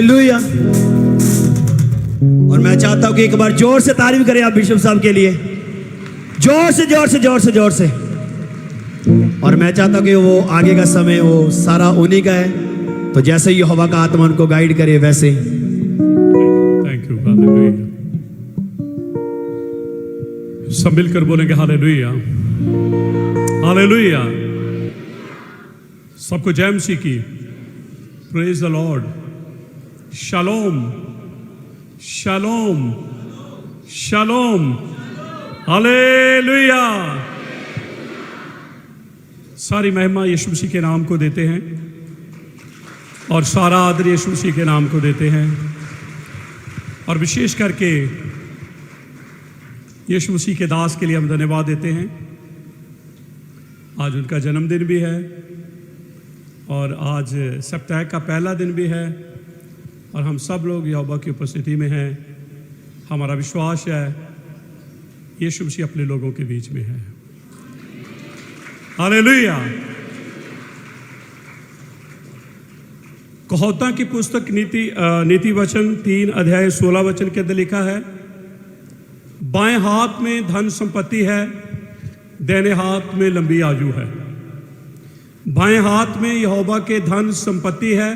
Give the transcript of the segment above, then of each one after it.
Hallelujah. और मैं चाहता हूं कि एक बार जोर से तारीफ करें आप बिशप साहब के लिए, जोर से जोर से जोर से जोर से। और मैं चाहता हूं कि वो आगे का समय वो सारा उन्हीं का है, तो जैसे यहोवा का आत्मा उनको गाइड करे वैसे। Thank you. हालेलुया। सब मिलकर बोलेंगे हालेलुया, हालेलुया। सबको जय मसीह की। Praise the Lord. Shalom, shalom, shalom. Hallelujah. सारी महिमा यीशु मसीह के नाम को देते हैं और सारा आदर यीशु मसीह के नाम को देते हैं। और विशेष करके यीशु मसीह के दास के लिए हम धन्यवाद देते हैं। आज उनका जन्मदिन भी है और आज सप्ताह का पहला दिन भी है और हम सब लोग यहोवा की उपस्थिति में हैं। हमारा विश्वास है यीशु मसीह अपने लोगों के बीच में है। हालेलुया। कहोता की पुस्तक नीति वचन 3 अध्याय 16 वचन के अंदर लिखा है, बाएं हाथ में धन संपत्ति है, दाहिने हाथ में लंबी आयु है। बाएं हाथ में यहोवा के धन संपत्ति है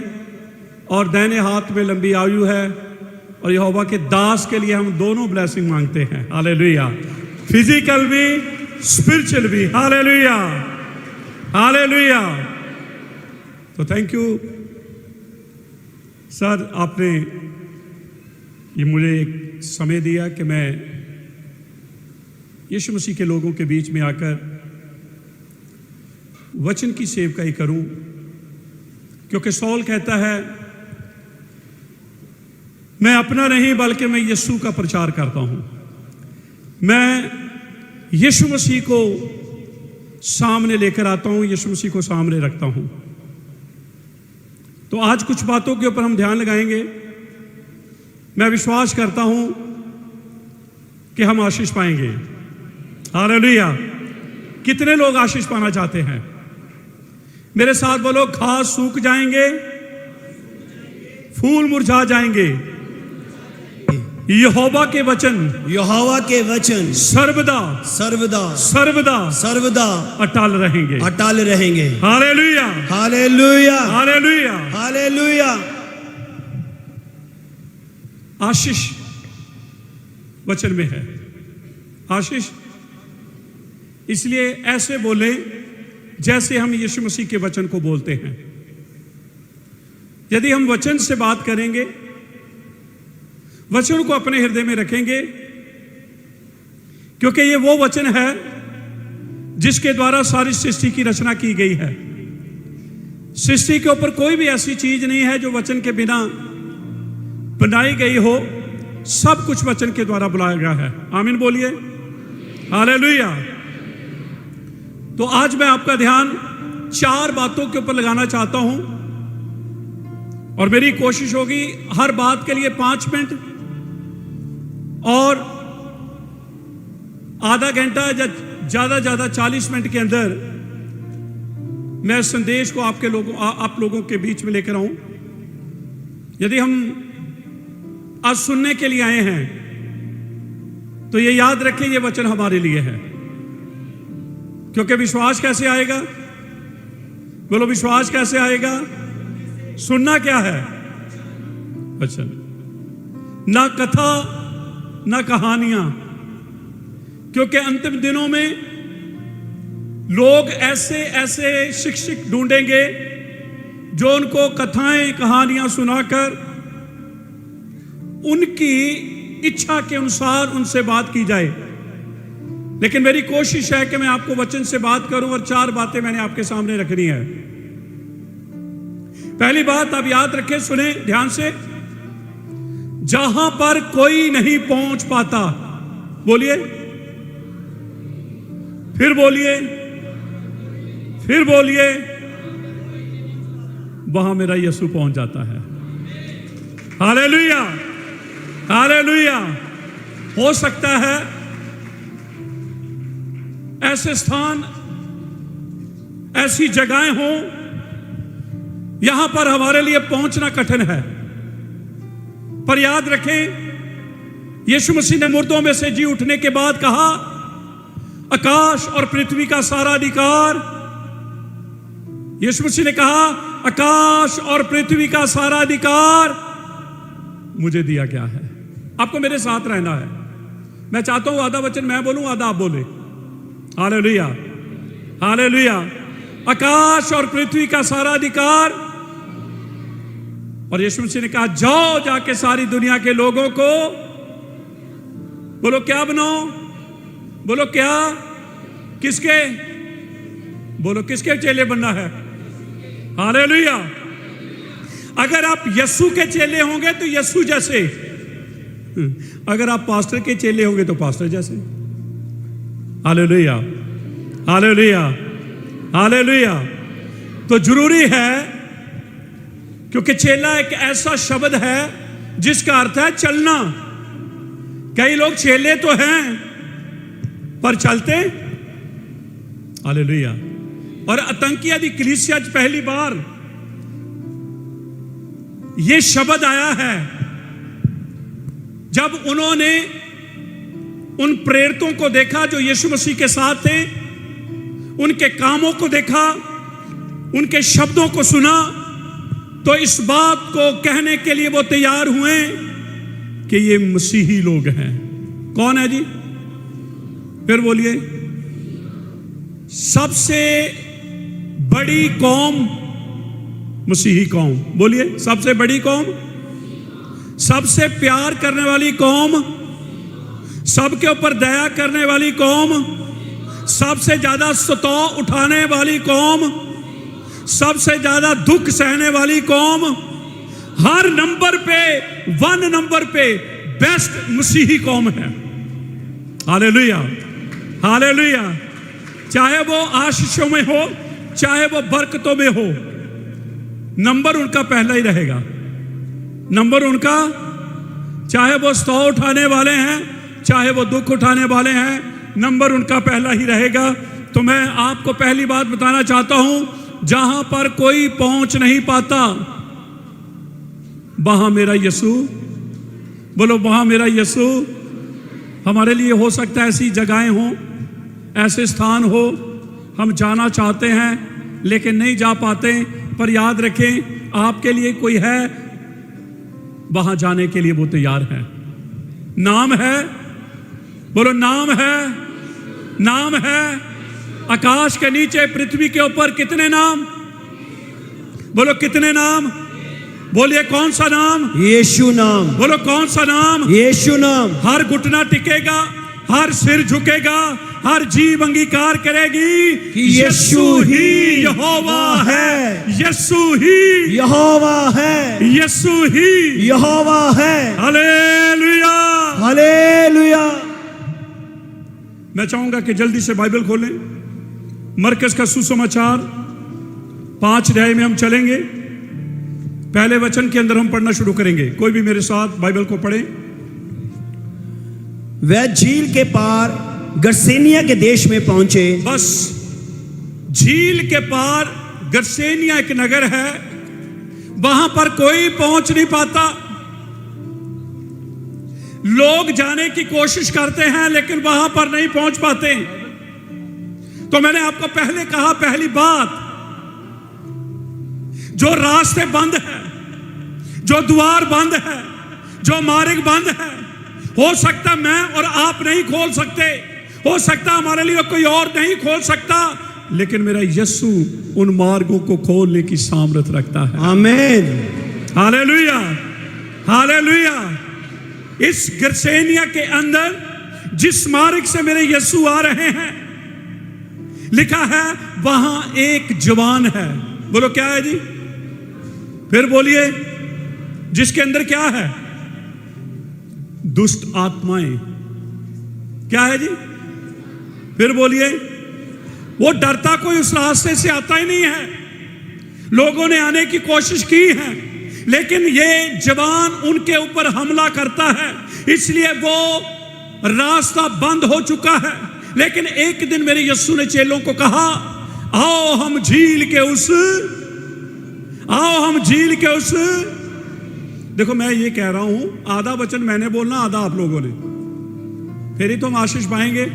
और दाहिने हाथ में लंबी आयु है। और यहोवा के दास के लिए हम दोनों ब्लेसिंग मांगते हैं। हालेलुया। फिजिकल भी, स्पिरिचुअल भी। Hallelujah, hallelujah. तो थैंक यू सर, आपने ये मुझे एक समय दिया कि मैं यीशु मसीह के लोगों के बीच में आकर वचन की सेवकाई करूं, क्योंकि सौल कहता है मैं अपना नहीं बल्कि मैं यीशु का प्रचार करता हूं। मैं यीशु मसीह को सामने लेकर आता हूं, यीशु मसीह को सामने रखता हूं। तो आज कुछ बातों के ऊपर हम ध्यान लगाएंगे। मैं विश्वास करता हूं कि हम आशीष पाएंगे। हालेलुया। कितने लोग आशीष पाना चाहते हैं? मेरे साथ बोलो, घास सूख जाएंगे, फूल मुरझा जाएंगे, यहोवा के वचन, यहोवा के वचन सर्वदा सर्वदा सर्वदा सर्वदा अटल रहेंगे, अटल रहेंगे। Hallelujah, hallelujah, hallelujah. हालेलुया। आशीष वचन में है। आशीष इसलिए ऐसे बोले जैसे हम यीशु मसीह के वचन को बोलते हैं। यदि हम वचन से बात करेंगे, वचन को अपने हृदय में रखेंगे, क्योंकि ये वो वचन है जिसके द्वारा सारी सृष्टि की रचना की गई है। सृष्टि के ऊपर कोई भी ऐसी चीज नहीं है जो वचन के बिना बनाई गई हो। सब कुछ वचन के द्वारा बनाया गया है। आमीन बोलिए। हालेलुया। तो आज मैं आपका ध्यान 4 बातों के ऊपर लगाना चाहता हूं और मेरी कोशिश होगी हर बात के लिए 5 मिनट और आधा घंटा या ज्यादा 40 मिनट के अंदर मैं संदेश को आप लोगों के बीच में लेकर आऊं। यदि हम आज सुनने के लिए आए हैं तो ये याद रखें, ये वचन हमारे लिए है। क्योंकि विश्वास कैसे आएगा? बोलो, विश्वास कैसे आएगा? सुनना क्या है? अच्छा, ना कथा ना कहानियां, क्योंकि अंतिम दिनों में लोग ऐसे ऐसे शिक्षक ढूंढेंगे जो उनको कथाएं कहानियां सुनाकर उनकी इच्छा के अनुसार उनसे बात की जाए। लेकिन मेरी कोशिश है कि मैं आपको वचन से बात करूं और 4 बातें मैंने आपके सामने रखनी है। पहली बात आप याद रखें, सुने ध्यान से। जहां पर कोई नहीं पहुंच पाता, बोलिए, फिर बोलिए, फिर बोलिए, वहां मेरा यीशु पहुंच जाता है। Hallelujah, hallelujah. हो सकता है ऐसे स्थान, ऐसी जगहें हों यहां पर हमारे लिए पहुंचना कठिन है, पर याद रखें, यीशु मसीह ने मुर्दों में से जी उठने के बाद कहा, आकाश और पृथ्वी का सारा अधिकार, यीशु मसीह ने कहा, आकाश और पृथ्वी का सारा अधिकार मुझे दिया गया है। आपको मेरे साथ रहना है। मैं चाहता हूं आधा वचन मैं बोलूं, आधा आप बोले। Hallelujah, hallelujah. आकाश और पृथ्वी का सारा अधिकार। और यीशु मसीह ने कहा, जाओ जाके सारी दुनिया के लोगों को, बोलो क्या बनाओ, बोलो क्या, किसके, बोलो किसके चेले बनना है। हालेलुया। अगर आप यीशु के चेले होंगे तो यीशु जैसे, अगर आप पास्टर के चेले होंगे तो पास्टर जैसे। Hallelujah, hallelujah, hallelujah. तो जरूरी है, क्योंकि चेला एक ऐसा शब्द है जिसका अर्थ है चलना। कई लोग चेले तो हैं पर चलते, हालेलुया। और आतंकी आदि कलीसिया पहली बार यह शब्द आया है जब उन्होंने उन प्रेरितों को देखा जो यीशु मसीह के साथ थे, उनके कामों को देखा, उनके शब्दों को सुना, तो इस बात को कहने के लिए वो तैयार हुए कि ये मसीही लोग हैं। कौन है जी? फिर बोलिए। सबसे बड़ी कौम मसीही कौम, बोलिए। सबसे बड़ी कौम, सबसे प्यार करने वाली कौम, सबके ऊपर दया करने वाली कौम, सबसे ज्यादा सताव उठाने वाली कौम, सबसे ज्यादा दुख सहने वाली कौम, हर नंबर पे, 1 नंबर पे बेस्ट मसीही कौम है। Hallelujah, hallelujah. चाहे वो आशीषों में हो, चाहे वो बरकतों में हो, नंबर उनका पहला ही रहेगा। नंबर उनका, चाहे वो सताव उठाने वाले हैं, चाहे वो दुख उठाने वाले हैं, नंबर उनका पहला ही रहेगा। तो मैं आपको पहली बात बताना चाहता हूं, जहां पर कोई पहुंच नहीं पाता, वहां मेरा यीशु, बोलो वहां मेरा यीशु। हमारे लिए हो सकता है ऐसी जगहें हो, ऐसे स्थान हो, हम जाना चाहते हैं लेकिन नहीं जा पाते, पर याद रखें आपके लिए कोई है, वहां जाने के लिए वो तैयार है। नाम है, बोलो नाम है, नाम है। आकाश के नीचे, पृथ्वी के ऊपर कितने नाम, बोलो कितने नाम, बोलिए कौन सा नाम? यीशु नाम। बोलो कौन सा नाम? यीशु नाम। हर घुटना टिकेगा, हर सिर झुकेगा, हर जीव अंगीकार करेगी कि यीशु ही यहोवा है, यीशु ही यहोवा है, यीशु ही यहोवा है। Hallelujah, hallelujah. मैं चाहूंगा कि जल्दी से बाइबल खोलें। मरकज का सुसमाचार 5 अध्याय में हम चलेंगे। पहले वचन के अंदर हम पढ़ना शुरू करेंगे। कोई भी मेरे साथ बाइबल को पढ़े। वह झील के पार गरसेनिया के देश में पहुंचे। बस, झील के पार गरसेनिया एक नगर है, वहां पर कोई पहुंच नहीं पाता। लोग जाने की कोशिश करते हैं लेकिन वहां पर नहीं पहुंच पाते। तो मैंने आपको पहले कहा, पहली बात, जो रास्ते बंद है, जो द्वार बंद है, जो मार्ग बंद है, हो सकता मैं और आप नहीं खोल सकते, हो सकता हमारे लिए कोई और नहीं खोल सकता, लेकिन मेरा यीशु उन मार्गों को खोलने की सामर्थ रखता है। आमीन, हालेलुया, हालेलुया। इस गरसेनिया के अंदर जिस मार्ग से मेरे यीशु आ रहे हैं, लिखा है वहां एक जवान है। बोलो क्या है जी? फिर बोलिए। जिसके अंदर क्या है? दुष्ट आत्माएं। क्या है जी? फिर बोलिए। वो डरता कोई उस रास्ते से आता ही नहीं है। लोगों ने आने की कोशिश की है लेकिन ये जवान उनके ऊपर हमला करता है, इसलिए वो रास्ता बंद हो चुका है। लेकिन एक दिन मेरे यीशु ने चेलों को कहा, आओ हम झील के उस देखो मैं ये कह रहा हूं, आधा वचन मैंने बोलना, आधा आप लोगों ने, फिर ही तो हम आशीष पाएंगे।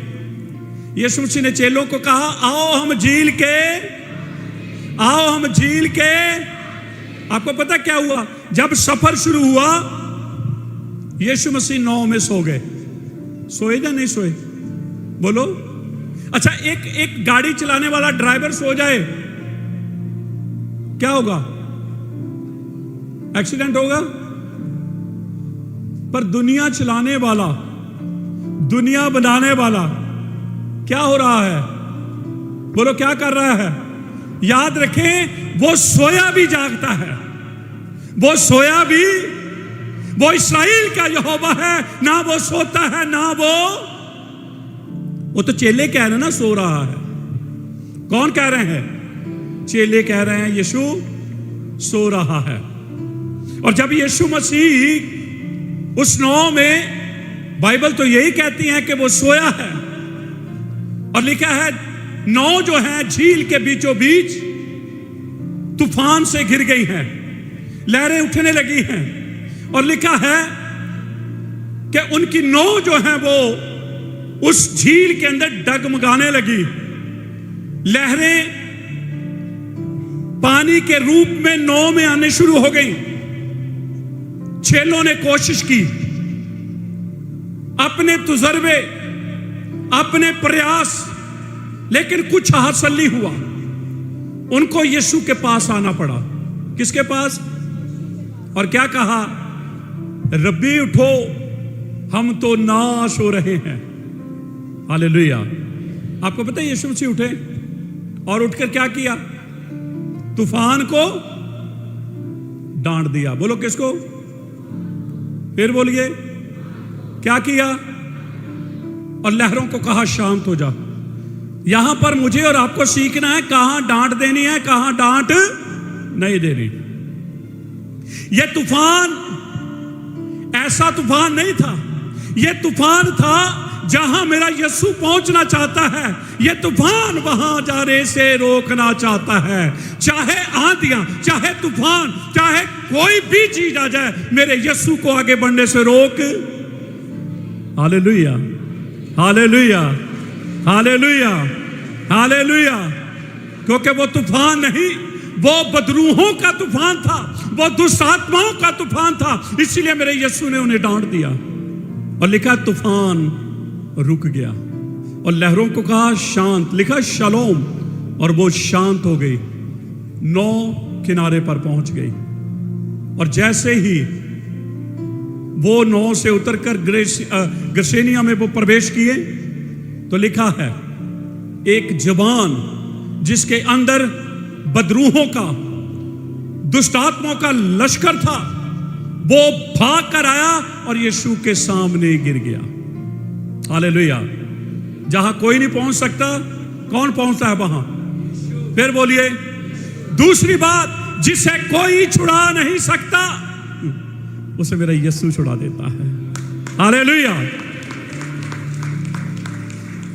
यीशु मसीह ने चेलों को कहा, आओ हम झील के। आपको पता क्या हुआ? जब सफर शुरू हुआ, यीशु मसीह नाव में सो गए। सोए या नहीं सोए? बोलो। अच्छा, एक गाड़ी चलाने वाला ड्राइवर सो जाए, क्या होगा? एक्सीडेंट होगा। पर दुनिया चलाने वाला, दुनिया बनाने वाला क्या हो रहा है? बोलो, क्या कर रहा है? याद रखें, वो सोया भी जागता है, वो सोया भी, वो इस्राएल का यहोवा है, ना वो सोता है ना वो तो चेले कह रहे हैं ना सो रहा है। कौन कह रहे हैं? चेले कह रहे हैं यीशु सो रहा है। और जब यीशु मसीह उस नाव में, बाइबल तो यही कहती है कि वो सोया है, और लिखा है नाव जो है झील के बीचों बीच तूफान से घिर गई हैं, लहरें उठने लगी हैं, और लिखा है कि उनकी नाव जो है वो उस झील के अंदर डगमगाने लगी। लहरें पानी के रूप में नाव में आने शुरू हो गई। चेलों ने कोशिश की, अपने तजुर्बे, अपने प्रयास, लेकिन कुछ हासिल नहीं हुआ। उनको यीशु के पास आना पड़ा। किसके पास? और क्या कहा? रब्बी उठो, हम तो नाश हो रहे हैं। हालेलुया। आपको पता है यीशु मसीह उठे और उठकर क्या किया? तूफान को डांट दिया। बोलो किसको? फिर बोलिए, क्या किया? और लहरों को कहा शांत हो जा। यहां पर मुझे और आपको सीखना है, कहां डांट देनी है, कहां डांट नहीं देनी। यह तूफान ऐसा तूफान नहीं था, यह तूफान था जहां मेरा यीशु पहुंचना चाहता है। यह तूफान वहां जाने से रोकना चाहता है। चाहे आंधियां, चाहे तूफान, चाहे कोई भी चीज आ जाए, मेरे यीशु को आगे बढ़ने से रोक। Hallelujah, hallelujah, hallelujah, hallelujah. क्योंकि वो तूफान नहीं, वो बदरूहों का तूफान था, वो दुष्ट आत्माओं का तूफान था। इसीलिए मेरे यीशु ने उन्हें डांट दिया और लिखा तूफान रुक गया, और लहरों को कहा शांत, लिखा शलोम, और वो शांत हो गई, नौ किनारे पर पहुंच गई। और जैसे ही वो नौ से उतरकर गसेनिया में वो प्रवेश किए, तो लिखा है एक जवान जिसके अंदर बदरूहों का, दुष्ट आत्माओं का लश्कर था, वो भाग कर आया और यीशु के सामने गिर गया। हालेलुया। जहां कोई नहीं पहुंच सकता, कौन पहुंचता है वहां? फिर बोलिए। दूसरी बात, जिसे कोई छुड़ा नहीं सकता, उसे मेरा यीशु छुड़ा देता है। हालेलुया।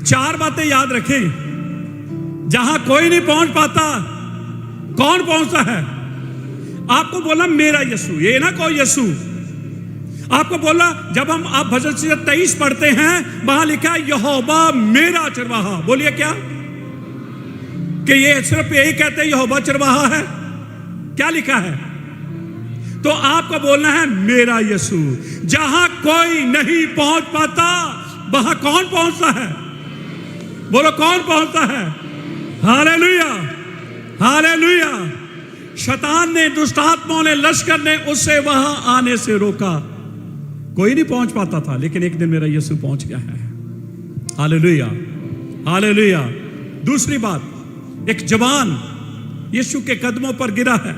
चार बातें याद रखें। जहां कोई नहीं पहुंच पाता, कौन पहुंचता है? आपको बोला मेरा यीशु, ये ना कोई यीशु। आपको बोला, जब हम आप भजन 23 पढ़ते हैं, वहां लिखा है यहोवा मेरा चरवाहा। बोलिए क्या? कि ये सिर्फ यही कहते हैं यहोवा चरवाहा है? क्या लिखा है? तो आपको बोलना है मेरा यीशु। जहां कोई नहीं पहुंच पाता, वहां कौन पहुंचता है? बोलो, कौन पहुंचता है? Hallelujah, hallelujah. शैतान ने, दुष्ट आत्माओं ने, लश्कर ने उसे वहां आने से रोका। कोई नहीं पहुंच पाता था, लेकिन एक दिन मेरा यीशु पहुंच गया है। Hallelujah, hallelujah. दूसरी बात, एक जवान यीशु के कदमों पर गिरा है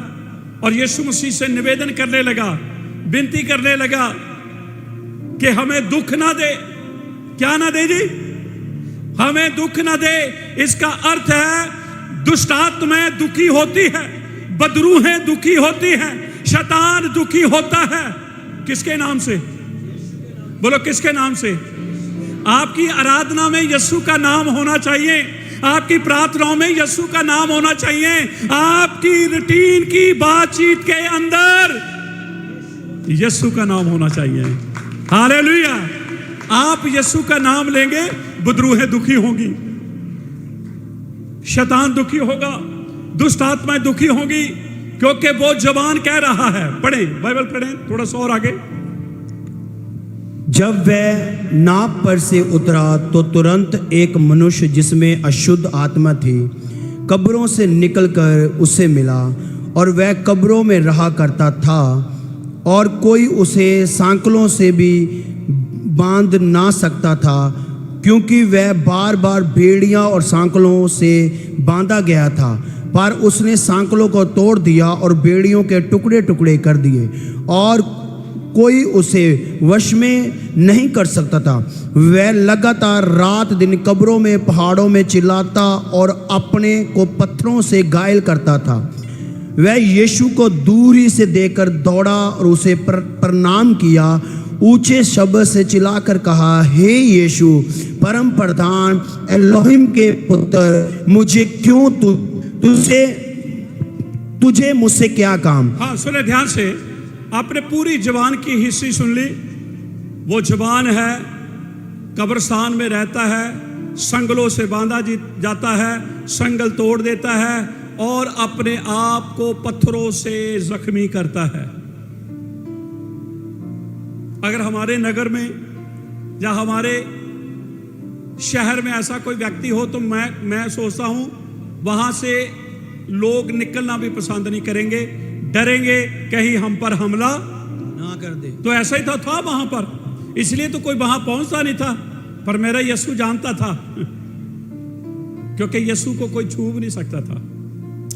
और यीशु मसीह से निवेदन करने लगा, विनती करने लगा कि हमें दुख ना दे। क्या ना दे जी? हमें दुख ना दे। इसका अर्थ है दुष्ट आत्माएं दुखी होती है, बदरूहें दुखी होती हैं, शैतान दुखी होता है। किसके नाम से? बोलो, किसके नाम से? आपकी आराधना में यीशु का नाम होना चाहिए, आपकी प्रार्थनाओं में यीशु का नाम होना चाहिए, आपकी रूटीन की बातचीत के अंदर यीशु का नाम होना चाहिए। हालेलुया। आप यीशु का नाम लेंगे, बदरूहें दुखी होंगी, शैतान दुखी होगा, दुष्ट आत्माएं दुखी होंगी, क्योंकि वो जवान कह रहा है। पढ़ें, बाइबल पढ़ें थोड़ा सा और आगे। जब वह नाव पर से उतरा तो तुरंत एक मनुष्य जिसमें अशुद्ध आत्मा थी कब्रों से निकलकर उसे मिला, और वह कब्रों में रहा करता था, और कोई उसे सांकलों से भी बांध ना सकता था, क्योंकि वह बार बार बेड़ियां और सांकलों से बांधा गया था। पर उसने सांकलों को तोड़ दिया और बेड़ियों के टुकड़े टुकड़े कर दिए, और कोई उसे वश में नहीं कर सकता था। वह लगातार रात दिन कब्रों में पहाड़ों में चिल्लाता और अपने को पत्थरों से घायल करता था। वह यीशु को दूर ही से देखकर दौड़ा और उसे प्रणाम किया, ऊंचे शब्द से चिल्लाकर कहा, हे यीशु परम प्रधान एलोहिम के पुत्र, मुझे क्यों तुझे मुझसे क्या काम। हाँ सुने ध्यान से, आपने पूरी जवान की हिस्ट्री सुन ली। वो जवान है, कब्रिस्तान में रहता है, संगलों से बांधा जाता है, संगल तोड़ देता है और अपने आप को पत्थरों से जख्मी करता है। अगर हमारे नगर में या हमारे शहर में ऐसा कोई व्यक्ति हो तो मैं सोचता हूं वहां से लोग निकलना भी पसंद नहीं करेंगे, डरेंगे कहीं हम पर हमला ना कर दे। तो ऐसा ही था वहां पर, इसलिए तो कोई वहां पहुंचता नहीं था। पर मेरा यीशु जानता था क्योंकि यीशु को कोई छू भी नहीं सकता था।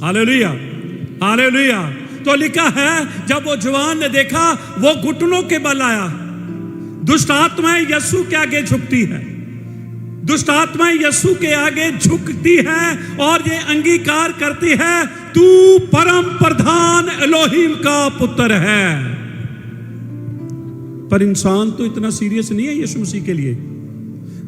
Hallelujah, hallelujah. तो लिखा है जब वो जवान ने देखा वो घुटनों के बल आया। दुष्ट आत्माएं यीशु के आगे झुकती है, दुष्ट आत्माएं यीशु के आगे झुकती है और ये अंगीकार करती है, तू परम प्रधान एलोहिम का पुत्र है। पर इंसान तो इतना सीरियस नहीं है यीशु मसीह के लिए।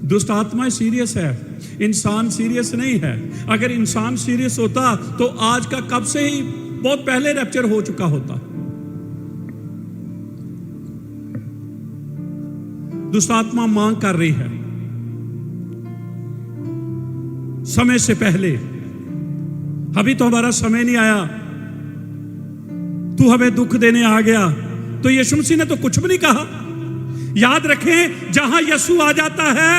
दुष्ट आत्माएं सीरियस है, इंसान सीरियस नहीं है। अगर इंसान सीरियस होता तो आज का कब से ही बहुत पहले रैप्चर हो चुका होता। दुष्ट आत्मा मांग कर रही है समय से पहले, अभी तो हमारा समय नहीं आया, तू हमें दुख देने आ गया। तो यीशु मसीह ने तो कुछ भी नहीं कहा। याद रखें, जहां यीशु आ जाता है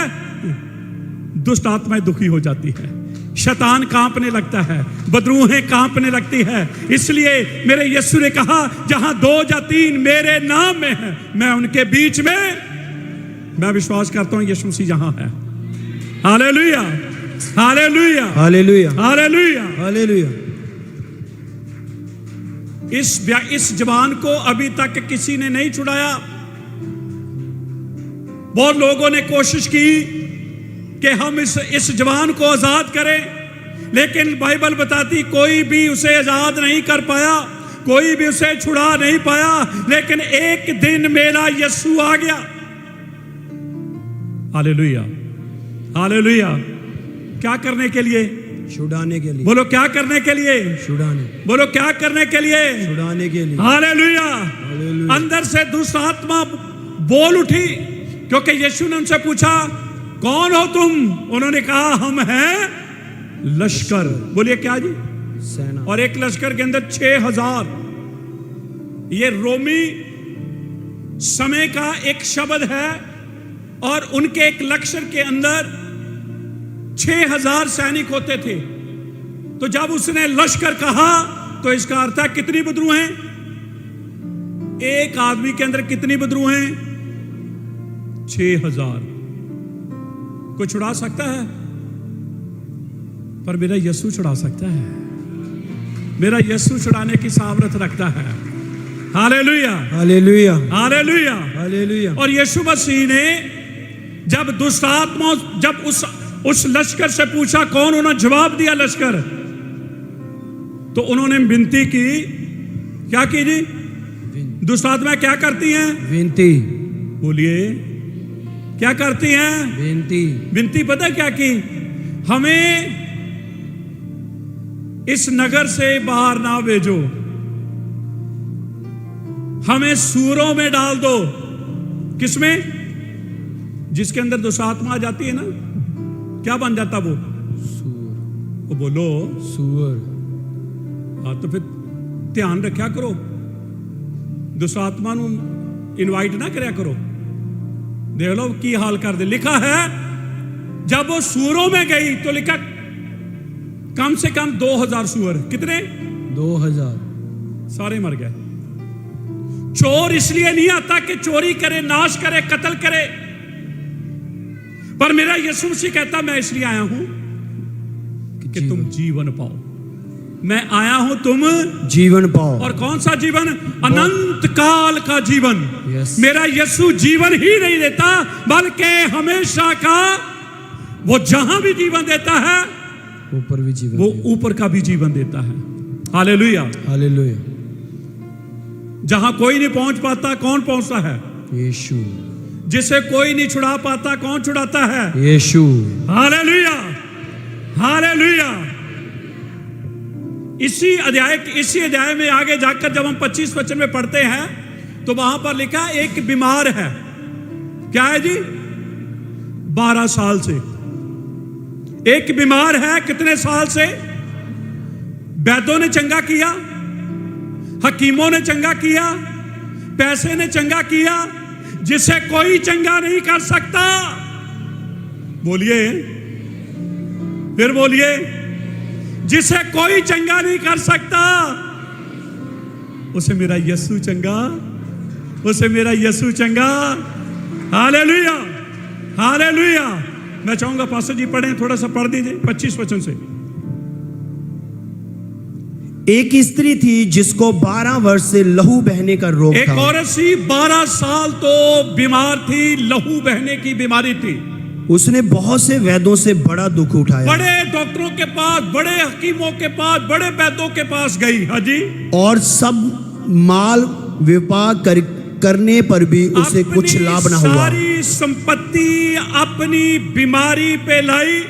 दुष्ट आत्माएं दुखी हो जाती है, शैतान कांपने लगता है, बदरूहें कांपने लगती है। इसलिए मेरे यीशु ने कहा, जहां 2 या 3 मेरे नाम में है मैं उनके बीच में। मैं विश्वास करता हूं यीशु मसीह जहां है। Hallelujah, hallelujah, hallelujah, hallelujah, hallelujah. इस जवान को अभी तक किसी ने नहीं छुड़ाया। बहुत लोगों ने कोशिश की कि हम इस जवान को आजाद करें, लेकिन बाइबल बताती कोई भी उसे आजाद नहीं कर पाया, कोई भी उसे छुड़ा नहीं पाया। लेकिन एक दिन मेरा यीशु आ गया। Hallelujah, hallelujah. क्या करने के लिए? छुड़ाने के लिए। बोलो क्या करने के लिए? छुड़ाने। बोलो क्या करने के लिए? छुड़ाने के लिए। हालेलुया। हालेलुया। अंदर से दुष्ट आत्मा बोल उठी, क्योंकि यीशु ने उनसे पूछा, कौन हो तुम? उन्होंने कहा, हम हैं लश्कर। बोलिए क्या जी? सेना। और एक लश्कर के अंदर 6000। ये रोमी समय का एक शब्द है, और उनके एक लश्कर के अंदर 6000 सैनिक होते थे। तो जब उसने लश्कर कहा तो इसका अर्थ है कितनी बदरूहें? एक आदमी के अंदर कितनी बदरूहें? 6000। कोई छुड़ा सकता है? पर मेरा यीशु छुड़ा सकता है। मेरा यीशु छुड़ाने की सामर्थ रखता है। Hallelujah, hallelujah, hallelujah, hallelujah. और यीशु मसीह ने जब दुष्ट आत्मा जब उस लश्कर से पूछा कौन, उन्होंने जवाब दिया लश्कर। तो उन्होंने विनती की। क्या की जी? दुष्ट आत्मा क्या करती हैं? विनती। बोलिए क्या करती हैं? विनती। विनती पता क्या की? हमें इस नगर से बाहर ना भेजो, हमें सूरों में डाल दो। किसमें? जिसके अंदर दुष्टात्मा आ जाती है ना, क्या बन जाता वो? वो बोलो सूअर। हाँ, तो फिर ध्यान रखा करो, दुष्टात्मा इनवाइट ना करया करो। देख लो की हाल कर दे। लिखा है जब वो सूरों में गई तो लिखा कम से कम 2000 सूअर। कितने? 2000। सारे मर गए। चोर इसलिए नहीं आता कि चोरी करे, नाश करे, कत्ल करे, पर मेरा यीशु मसीह कहता मैं इसलिए आया हूं कि तुम जीवन पाओ। मैं आया हूं तुम जीवन पाओ। और कौन सा जीवन? अनंत काल का जीवन। Yes. मेरा यीशु जीवन ही नहीं देता बल्कि हमेशा का, वो जहां भी जीवन देता है ऊपर भी जीवन, वो ऊपर का भी जीवन देता है। हालेलुया। हालेलुया। जहां कोई नहीं पहुंच पाता, कौन पहुंचता है? यीशु। जिसे कोई नहीं छुड़ा पाता, कौन छुड़ाता है? यीशु। हालेलुया। हालेलुया। इसी अध्याय में आगे जाकर जब हम 25 वचन में पढ़ते हैं तो वहां पर लिखा एक बीमार है। क्या है जी? 12 साल से एक बीमार है। कितने साल से? वैद्यों ने चंगा किया, हकीमों ने चंगा किया, पैसे ने चंगा किया, जिसे कोई चंगा नहीं कर सकता। बोलिए, फिर बोलिए, जिसे कोई चंगा नहीं कर सकता उसे मेरा यीशु चंगा, उसे मेरा यीशु चंगा। हालेलुया। हालेलुया। मैं चाहूंगा पास्टर जी पढ़ें, थोड़ा सा पढ़ दीजिए 25 वचन से। एक स्त्री थी जिसको 12 वर्ष से लहू बहने का रोग एक था। औरत सी 12 साल तो बीमार थी, लहू बहने की बीमारी थी। उसने बहुत से वैद्यों से बड़ा दुख उठाया, बड़े डॉक्टरों के पास, बड़े हकीमों के पास, बड़े वैद्यों के पास गई। हाँ जी। और सब माल व्यापार करने पर भी उसे कुछ लाभ न हुआ। सारी संपत्ति अपनी बीमारी पे लाई,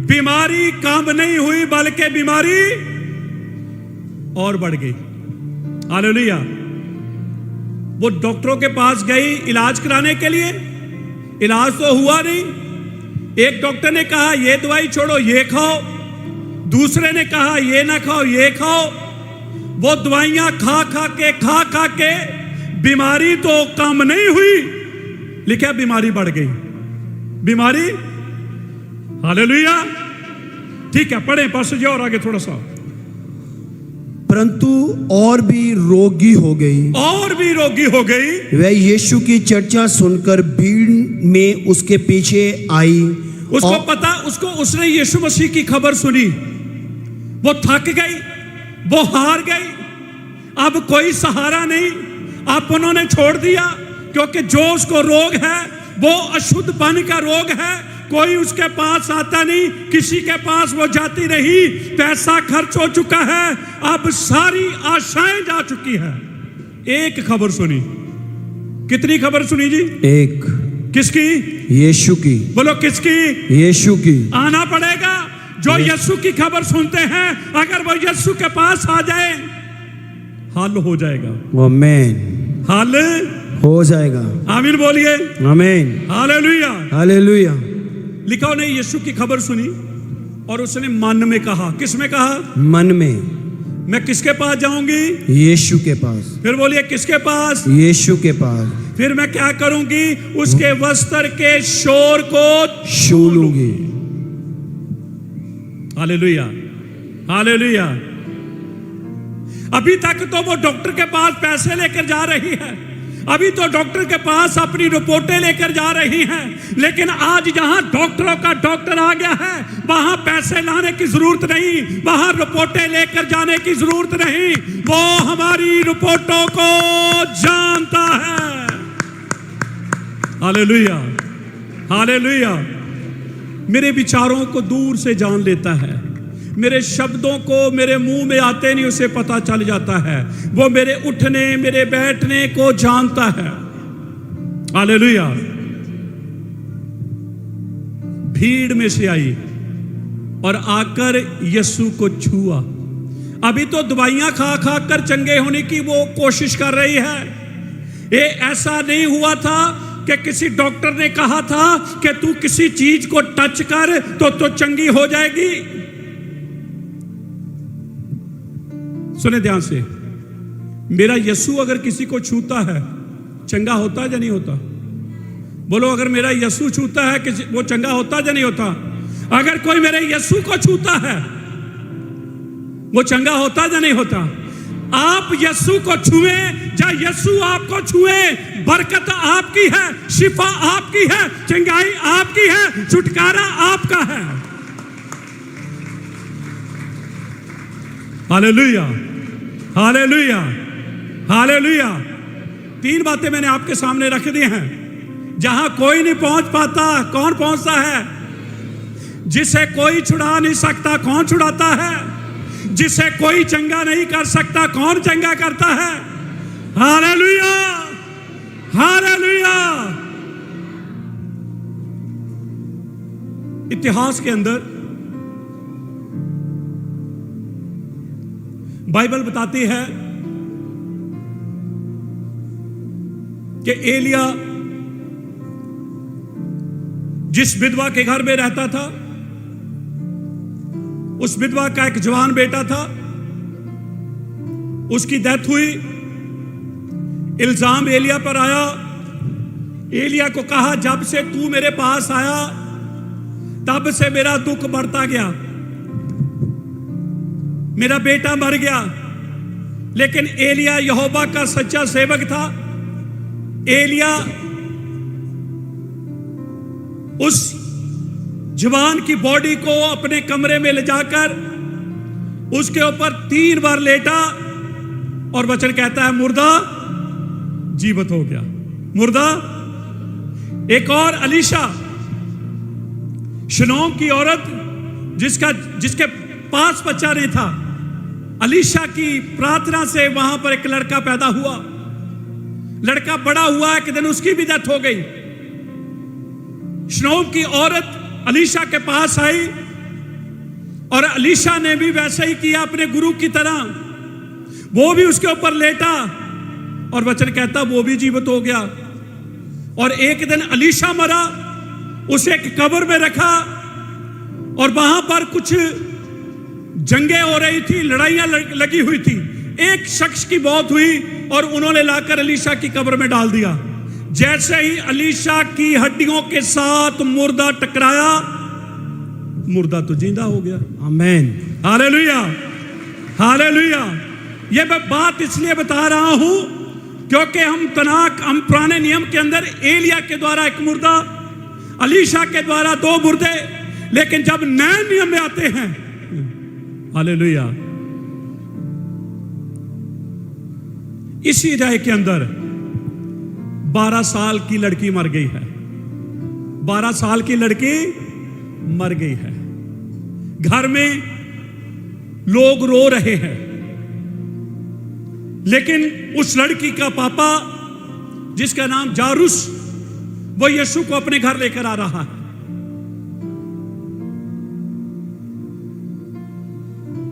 बीमारी काम नहीं हुई बल्कि बीमारी और बढ़ गई। हालेलुया। वो डॉक्टरों के पास गई इलाज कराने के लिए, इलाज तो हुआ नहीं। एक डॉक्टर ने कहा ये दवाई छोड़ो, ये खाओ। दूसरे ने कहा ये ना खाओ, ये खाओ। वो दवाइयां खा खा के बीमारी तो कम नहीं हुई, लिखा बीमारी बढ़ गई। बीमारी। हालेलुया। ठीक है, पढ़े पास्टर जी और आगे थोड़ा सा। परंतु और भी रोगी हो गई, और भी रोगी हो गई। वह यीशु की चर्चा सुनकर भीड़ में उसके पीछे आई। उसको पता, उसने यीशु मसीह की खबर सुनी। वो थक गई, वो हार गई, अब कोई सहारा नहीं, अपनों ने छोड़ दिया। क्योंकि जो उसको रोग है वो अशुद्धपन का रोग है। कोई उसके पास आता नहीं, किसी के पास वो जाती नहीं, पैसा खर्च हो चुका है, अब सारी आशाएं जा चुकी है। एक खबर सुनी। कितनी खबर सुनी जी? एक। किसकी? यीशु की। बोलो किसकी? यीशु की। आना पड़ेगा। जो यीशु की खबर सुनते हैं, अगर वो यीशु के पास आ जाए, हल हो जाएगा। आमीन। हल हो जाएगा। आमीन बोलिए। आमीन। हालेलुया। हालेलुया। लिखा उन्हें यीशु की खबर सुनी और उसने मन में कहा। किस में कहा? मन में। मैं किसके पास जाऊंगी? यीशु के पास। फिर बोलिए किसके पास? यीशु के पास। फिर मैं क्या करूंगी? उसके वस्त्र के शोर को छू लूंगी। हालेलुया। हालेलुया। अभी तक तो वो डॉक्टर के पास पैसे लेकर जा रही है, अभी तो डॉक्टर के पास अपनी रिपोर्टें लेकर जा रही हैं, लेकिन आज जहां डॉक्टरों का डॉक्टर आ गया है, वहां पैसे लाने की जरूरत नहीं, वहां रिपोर्टें लेकर जाने की जरूरत नहीं। वो हमारी रिपोर्टों को जानता है। हालेलुया। हालेलुया। मेरे विचारों को दूर से जान लेता है, मेरे शब्दों को मेरे मुंह में आते नहीं उसे पता चल जाता है। वो मेरे उठने मेरे बैठने को जानता है। हालेलुया। भीड़ में से आई और आकर यीशु को छुआ। अभी तो दवाइयां खा खा कर चंगे होने की वो कोशिश कर रही है। ये ऐसा नहीं हुआ था कि किसी डॉक्टर ने कहा था कि तू किसी चीज को टच कर तो चंगी हो जाएगी। सुने ध्यान से, मेरा यीशु अगर किसी को छूता है चंगा होता है या नहीं होता? बोलो, अगर मेरा यीशु छूता है किसी वो चंगा होता है या नहीं होता? अगर कोई मेरे यीशु को छूता है वो चंगा होता है या नहीं होता? आप यीशु को छुए या यीशु आपको छुए, बरकत आपकी है, शिफा आपकी है, चंगाई आपकी है, छुटकारा आपका है। Hallelujah, hallelujah, hallelujah. 3 बातें मैंने आपके सामने रख दी हैं। जहां कोई नहीं पहुंच पाता, कौन पहुंचता है? जिसे कोई छुड़ा नहीं सकता, कौन छुड़ाता है? जिसे कोई चंगा नहीं कर सकता, कौन चंगा करता है? Hallelujah, hallelujah. इतिहास के अंदर बाइबल बताती है कि एलिया जिस विधवा के घर में रहता था, उस विधवा का एक जवान बेटा था, उसकी डेथ हुई। इल्जाम एलिया पर आया। एलिया को कहा, जब से तू मेरे पास आया तब से मेरा दुख बढ़ता गया, मेरा बेटा मर गया। लेकिन एलिया यहोवा का सच्चा सेवक था। एलिया उस जवान की बॉडी को अपने कमरे में ले जाकर उसके ऊपर 3 बार लेटा और वचन कहता है, मुर्दा जीवित हो गया, मुर्दा। एक और अलीशा, शनोम की औरत जिसके पास बच्चा नहीं था, अलीशा की प्रार्थना से वहां पर एक लड़का पैदा हुआ। लड़का बड़ा हुआ, एक दिन उसकी भी डेथ हो गई। शनोम की औरत अलीशा के पास आई और अलीशा ने भी वैसा ही किया अपने गुरु की तरह। वो भी उसके ऊपर लेटा और वचन कहता वो भी जीवित हो गया। और एक दिन अलीशा मरा, उसे एक कब्र में रखा और वहां पर कुछ जंगें हो रही थी, लड़ाइयां लगी हुई थी। एक शख्स की मौत हुई और उन्होंने लाकर अलीशा की कब्र में डाल दिया। जैसे ही अलीशा की हड्डियों के साथ मुर्दा टकराया, मुर्दा तो जिंदा हो गया। आमेन, हालेलुया, हालेलुया। ये मैं बात इसलिए बता रहा हूं क्योंकि हम पुराने नियम के अंदर एलिया के द्वारा एक मुर्दा, अलीशा के द्वारा 2 मुर्दे, लेकिन जब नए नियम में आते हैं, हालेलुया, इसी राय के अंदर 12 साल की लड़की मर गई है। 12 साल की लड़की मर गई है। घर में लोग रो रहे हैं, लेकिन उस लड़की का पापा जिसका नाम जारूस, वो यीशु को अपने घर लेकर आ रहा है।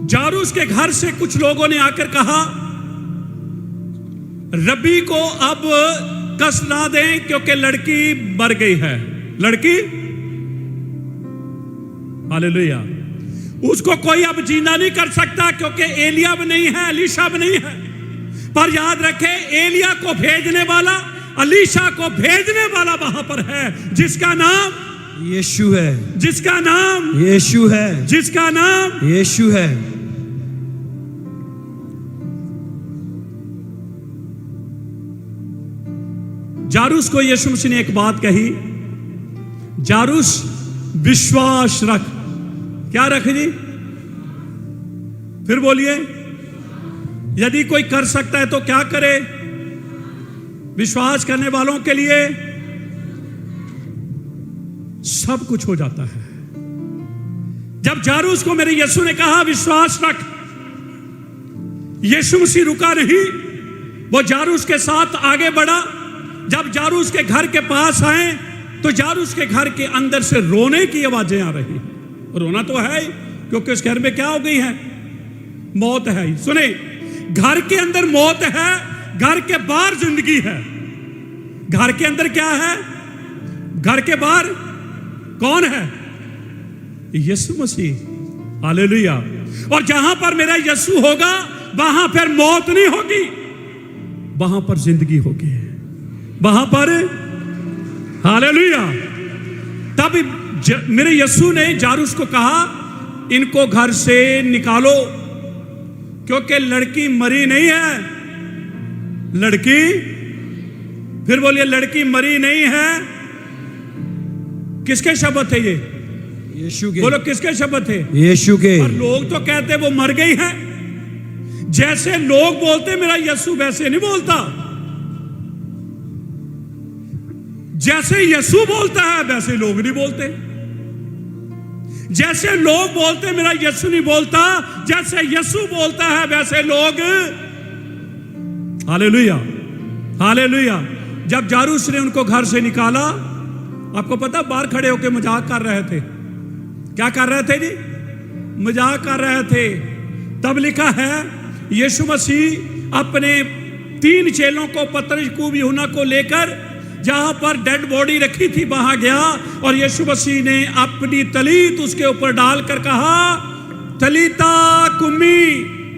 जारूस के घर से कुछ लोगों ने आकर कहा, रब्बी को अब कष्ट ना दें क्योंकि लड़की मर गई है। लड़की, हालेलुया, उसको कोई अब जिंदा नहीं कर सकता क्योंकि एलिया भी नहीं है, अलीशा भी नहीं है। पर याद रखें, एलिया को भेजने वाला, अलीशा को भेजने वाला वहां पर है, जिसका नाम यीशु है, जिसका नाम यीशु है, जिसका नाम यीशु है। जारूस को यीशु मसीह ने एक बात कही, जारूस विश्वास रख। क्या रख जी? फिर बोलिए। यदि कोई कर सकता है तो क्या करे? विश्वास करने वालों के लिए सब कुछ हो जाता है। जब जारूस को मेरे यीशु ने कहा विश्वास रख, यीशु मसीह रुका नहीं, वो जारूस के साथ आगे बढ़ा। जब जारूस के घर के पास आए तो जारूस के घर के अंदर से रोने की आवाजें आ रही। रोना तो है क्योंकि उस घर में क्या हो गई है? मौत है। सुने, घर के अंदर मौत है, घर के बाहर जिंदगी है। घर के अंदर क्या है, घर के बाहर कौन है? यीशु मसीह। हालेलुया। और जहां पर मेरा यीशु होगा वहां फिर मौत नहीं होगी, वहां पर जिंदगी होगी, वहां पर। हालेलुया। तब मेरे यीशु ने जारूस को कहा, इनको घर से निकालो, क्योंकि लड़की मरी नहीं है। लड़की, फिर बोलिए, लड़की मरी नहीं है। किसके शब्द थे ये? यीशु के। बोलो, किसके शब्द थे? यीशु के। और लोग तो कहते वो मर गई है। जैसे लोग बोलते मेरा यीशु वैसे नहीं बोलता। जैसे यीशु बोलता है वैसे लोग नहीं बोलते। जैसे लोग बोलते मेरा यीशु नहीं बोलता, जैसे यीशु बोलता है वैसे लोग। Hallelujah, hallelujah. जब जारूस ने उनको घर से निकाला, आपको पता, बाहर खड़े होकर मजाक कर रहे थे। क्या कर रहे थे जी? मजाक कर रहे थे। तब लिखा है, यीशु मसीह अपने 3 चेलों को, पतरस, याकूब, यूहन्ना को लेकर जहां पर डेड बॉडी रखी थी वहां गया, और यीशु मसीह ने अपनी तलीत उसके ऊपर डालकर कहा, तलीता कुमी।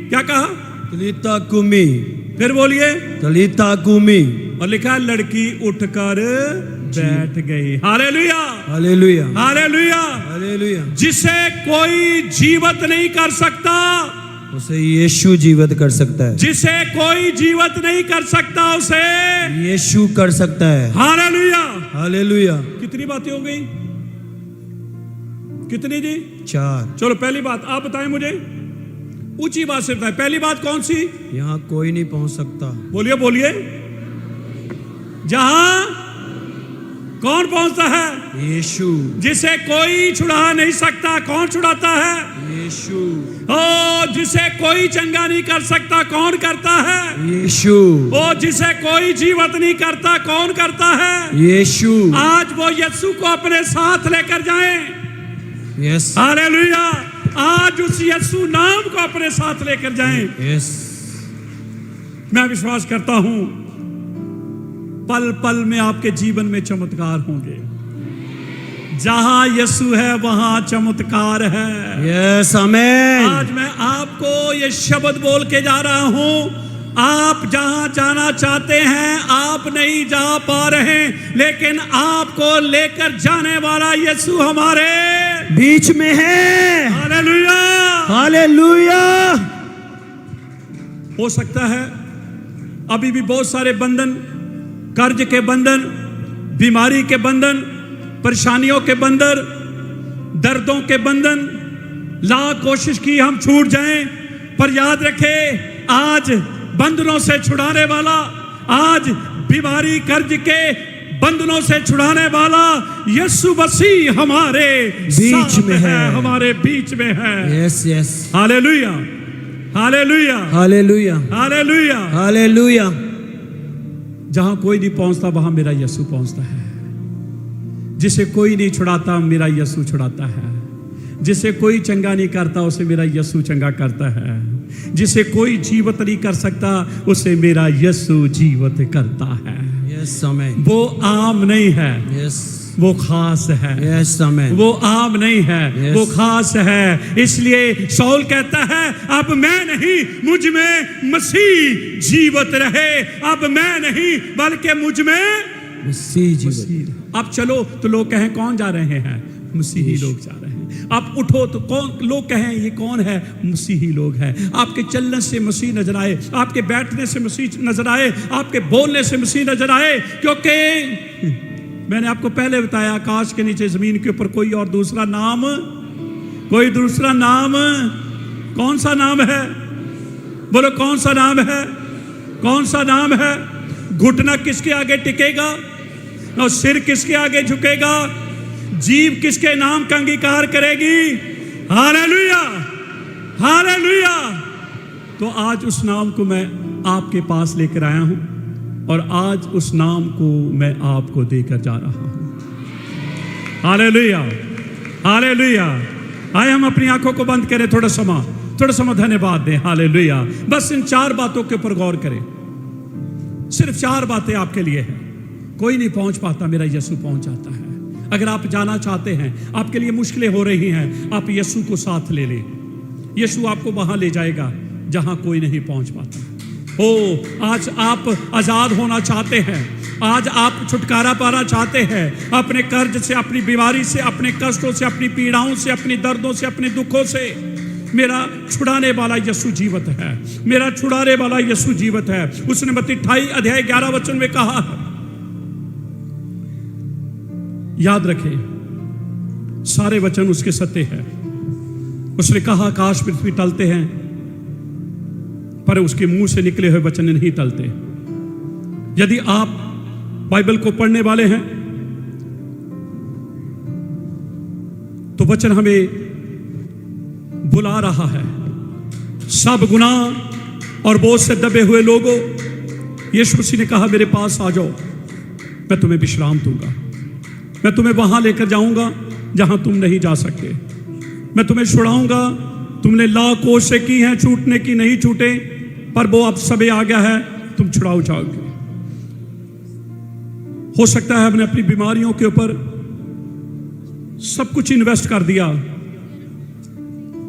क्या कहा? तलीता कुमी। फिर बोलिए, तलीता कुमी। और लिखा, लड़की उठकर बैठ गई। Hallelujah, hallelujah, hallelujah. हालेलुया। जिसे कोई जीवित नहीं कर सकता उसे यीशु जीवित कर सकता है। जिसे कोई जीवित नहीं कर सकता उसे यीशु कर सकता है। Hallelujah, hallelujah. कितनी बातें हो गई? कितनी जी? 4। चलो, पहली बात आप बताएं मुझे, ऊंची बात से बताएं। पहली बात कौन सी? यहाँ कोई नहीं पहुंच सकता। बोलिए, बोलिए। जहां कौन पहुंचता है? यीशु। जिसे कोई छुड़ा नहीं सकता, कौन छुड़ाता है? यीशु। ओ, जिसे कोई चंगा नहीं कर सकता, कौन करता है? यीशु। ओ, जिसे कोई जीवित नहीं करता, कौन करता है? यीशु। आज वो यीशु को अपने साथ लेकर जाएं। यस। हालेलुया। आज उस यीशु नाम को अपने साथ लेकर जाएं। यस। मैं विश्वास करता हूं पल पल में आपके जीवन में चमत्कार होंगे। जहां यीशु है वहां चमत्कार है। यस, आमेन। आज मैं आपको ये शब्द बोल के जा रहा हूं, आप जहां जाना चाहते हैं आप नहीं जा पा रहे, लेकिन आपको लेकर जाने वाला यीशु हमारे बीच में है। Hallelujah, hallelujah. हो सकता है अभी भी बहुत सारे बंधन, कर्ज के बंधन, बीमारी के बंधन, परेशानियों के बंधन, दर्दों के बंधन, लाख कोशिश की हम छूट जाएं, पर याद रखें, आज बंधनों से छुड़ाने वाला, आज बीमारी कर्ज के बंधनों से छुड़ाने वाला यीशु मसीह हमारे बीच में है, हमारे बीच में है। Yes, yes. Hallelujah, hallelujah, hallelujah, hallelujah. Hallelujah. जहां कोई नहीं पहुंचता वहां मेरा यीशु पहुंचता है। जिसे कोई नहीं छुड़ाता मेरा यीशु छुड़ाता है। जिसे कोई चंगा नहीं करता उसे मेरा यीशु चंगा करता है। जिसे कोई जीवित नहीं कर सकता उसे मेरा यीशु जीवित करता है। यस, आमेन। वो आम नहीं है, यस, वो खास है। यस, आमेन। वो आम नहीं है, Yes. वो खास है। इसलिए शाऊल कहता है, अब मैं नहीं, मुझ में मसीह जीवित रहे। अब मैं नहीं बल्कि मुझ में मसीह जीवित। अब चलो तो लोग कहें कौन जा रहे हैं? मसीही लोग जा रहे हैं। आप उठो तो कौन लोग कहें ये कौन है? मसीही लोग हैं। आपके चलने से मसीह नजर आए, आपके बैठने से मसीह नजर आए, आपके बोलने से मसीह नजर आए। क्योंकि मैंने आपको पहले बताया, आकाश के नीचे जमीन के ऊपर कोई और दूसरा नाम, कोई दूसरा नाम, कौन सा नाम है? बोलो, कौन सा नाम है? कौन सा नाम है? घुटना किसके आगे टिकेगा और सिर किसके आगे झुकेगा? जीभ किसके नाम का अंगीकार करेगी? Hallelujah, hallelujah. तो आज उस नाम को मैं आपके पास लेकर आया हूं और आज उस नाम को मैं आपको देकर जा रहा हूं। Hallelujah, hallelujah. आए हम अपनी आंखों को बंद करें, थोड़ा सा धन्यवाद दें। हालेलुया। बस इन 4 बातों के ऊपर गौर करें। सिर्फ 4 बातें आपके लिए हैं। कोई नहीं पहुंच पाता, मेरा यीशु पहुंच जाता है। अगर आप जाना चाहते हैं, आपके लिए मुश्किलें हो रही हैं, आप यीशु को साथ ले लें। यीशु आपको वहां ले जाएगा जहां कोई नहीं पहुंच पाता। आज आप आजाद होना चाहते हैं, आज आप छुटकारा पाना चाहते हैं अपने कर्ज से, अपनी बीमारी से, अपने कष्टों से, अपनी पीड़ाओं से, अपनी दर्दों से, अपने दुखों से। मेरा छुड़ाने वाला यीशु जीवित है, मेरा छुड़ाने वाला यीशु जीवित है। उसने मत्ती 28:11 में कहा। याद रखें, सारे वचन उसके सत्य हैं। उसने कहा आकाश पृथ्वी टलते हैं, पर उसके मुंह से निकले हुए वचन नहीं टलते। यदि आप बाइबल को पढ़ने वाले हैं तो वचन हमें बुला रहा है। सब गुनाह और बोझ से दबे हुए लोगों, यीशु मसीह ने कहा मेरे पास आ जाओ, मैं तुम्हें विश्राम दूंगा। मैं तुम्हें वहां लेकर जाऊंगा जहां तुम नहीं जा सकते। मैं तुम्हें छुड़ाऊंगा। तुमने लाख कोशिशें की हैं, छूटने की, नहीं छूटे, पर वो अब समय आ गया है, तुम छुड़ाओ जाओगे। हो सकता है हमने अपनी बीमारियों के ऊपर सब कुछ इन्वेस्ट कर दिया,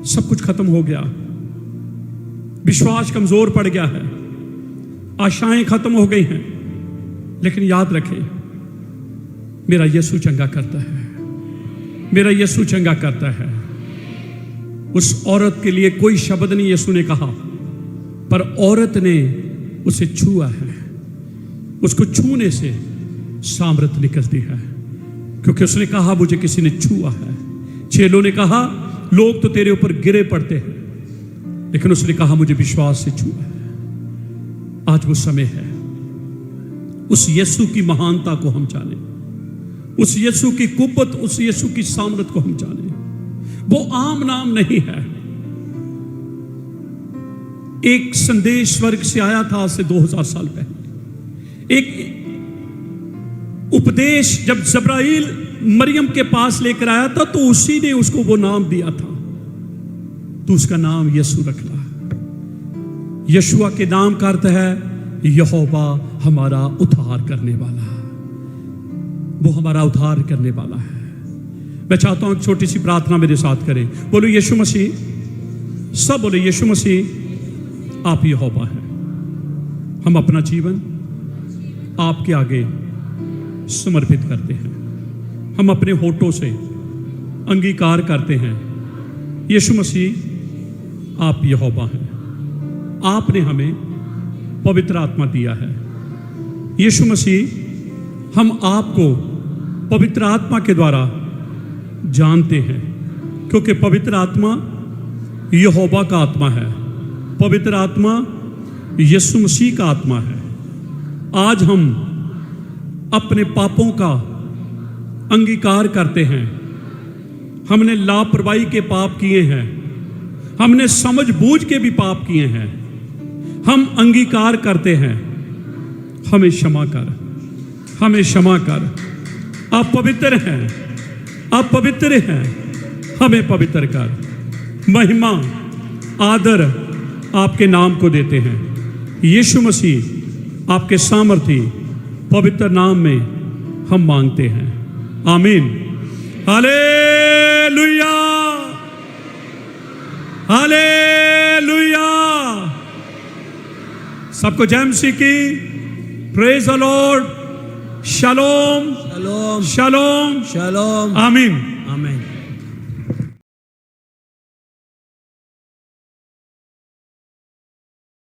सब कुछ खत्म हो गया, विश्वास कमजोर पड़ गया है, आशाएं खत्म हो गई हैं। लेकिन याद रखें, मेरा यीशु चंगा करता है, मेरा यीशु चंगा करता है। उस औरत के लिए कोई शब्द नहीं यीशु ने कहा, पर औरत ने उसे छुआ है। उसको छूने से सामर्थ निकलती है, क्योंकि उसने कहा मुझे किसी ने छुआ है। चेलों ने कहा लोग तो तेरे ऊपर गिरे पड़ते हैं, लेकिन उसने कहा मुझे विश्वास से छुआ है। आज वो समय है उस यीशु की महानता को हम जाने, उस यीशु की कुव्वत, उस यीशु की सामर्थ को हम जाने। वो आम नाम नहीं है। एक संदेश स्वर्ग से आया था आज से 2000 साल पहले। एक उपदेश जब जब्राइल मरियम के पास लेकर आया था तो उसी ने उसको वो नाम दिया था, तो उसका नाम यीशु रखना। यशुआ के नाम का अर्थ है यहोवा हमारा उद्धार करने वाला। वो हमारा उद्धार करने वाला है। मैं चाहता हूं एक छोटी सी प्रार्थना मेरे साथ करें। बोलो यीशु मसीह, सब बोले यीशु मसीह आप यहोवा हैं। हम अपना जीवन आपके आगे समर्पित करते हैं। हम अपने होठों से अंगीकार करते हैं यीशु मसीह आप यहोवा हैं। आपने हमें पवित्र आत्मा दिया है। यीशु मसीह हम आपको पवित्र आत्मा के द्वारा जानते हैं, क्योंकि पवित्र आत्मा यहोवा का आत्मा है, पवित्र आत्मा यीशु मसीह का आत्मा है। आज हम अपने पापों का अंगीकार करते हैं। हमने लापरवाही के पाप किए हैं, हमने समझबूझ के भी पाप किए हैं। हम अंगीकार करते हैं हमें क्षमा कर, हमें क्षमा कर। आप पवित्र हैं, आप पवित्र हैं, हमें पवित्र कर। महिमा आदर आपके नाम को देते हैं। यीशु मसीह आपके सामर्थी पवित्र नाम में हम मांगते हैं। आमीन। Hallelujah, hallelujah. सबको जय मसीह की। Praise the Lord. Shalom, shalom, shalom, shalom. आमीन, आमीन।